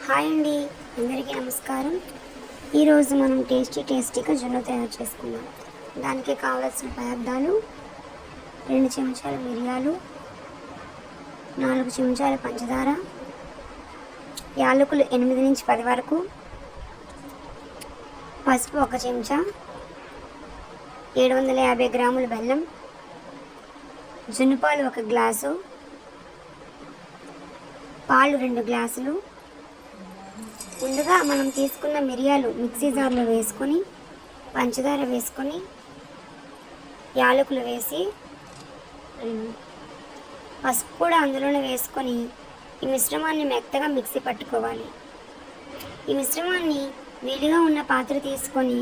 Hi అండి, అందరికీ నమస్కారం. ఈరోజు మనం టేస్టీగా జొన్న తయారు చేసుకుందాం. దానికి కావాల్సిన పదార్థాలు: 2 చెంచాల మిరియాలు, 4 చెంచాల పంచదార, యాలకులు 8 నుంచి 10 వరకు, పసుపు 1 చెంచా, 750 గ్రాముల బెల్లం, జున్నుపాలు 1 గ్లాసు, పాలు 2 గ్లాసులు. ముందుగా మనం తీసుకున్న మిరియాలు మిక్సీ జార్లో వేసుకొని, పంచదార వేసుకొని, యాలకులు వేసి, పసుపు కూడా అందులోనే వేసుకొని ఈ మిశ్రమాన్ని మెత్తగా మిక్సీ పట్టుకోవాలి. ఈ మిశ్రమాన్ని వేడిగా ఉన్న పాత్ర తీసుకొని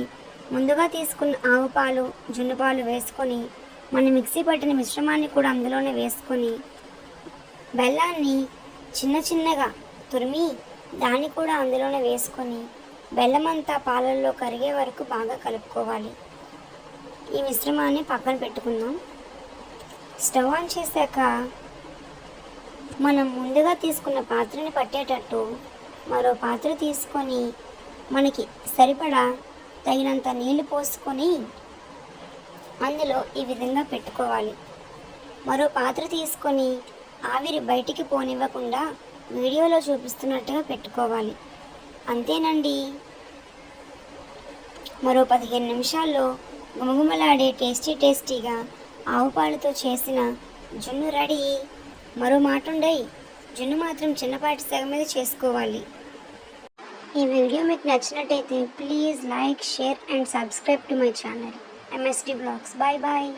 ముందుగా తీసుకున్న ఆవు పాలు, జున్నుపాలు వేసుకొని మనం మిక్సీ పట్టిన మిశ్రమాన్ని కూడా అందులోనే వేసుకొని, బెల్లాన్ని చిన్నగా తురిమి దాన్ని కూడా అందులోనే వేసుకొని బెల్లమంతా పాలల్లో కరిగే వరకు బాగా కలుపుకోవాలి. ఈ మిశ్రమాన్ని పక్కన పెట్టుకుందాం. స్టవ్ ఆన్ చేశాక మనం ముందుగా తీసుకున్న పాత్రని పట్టేటట్టు మరో పాత్ర తీసుకొని మనకి సరిపడా తగినంత నీళ్లు పోసుకొని అందులో ఈ విధంగా పెట్టుకోవాలి. మరో పాత్ర తీసుకొని ఆవిరి బయటికి పోనివ్వకుండా వీడియోలో చూపిస్తున్నట్టుగా పెట్టుకోవాలి. అంతేనండి, మరో 15 నిమిషాల్లో గుమగుమలాడే టేస్టీగా ఆవు పాలతో చేసిన జున్ను రెడీ. మరో మాట ఉండయి, జున్ను మాత్రం చిన్నపాటి సగ మీద చేసుకోవాలి. ఈ వీడియో మీకు నచ్చినట్టయితే please like, share and subscribe to my channel MSD Vlogs. Bye bye.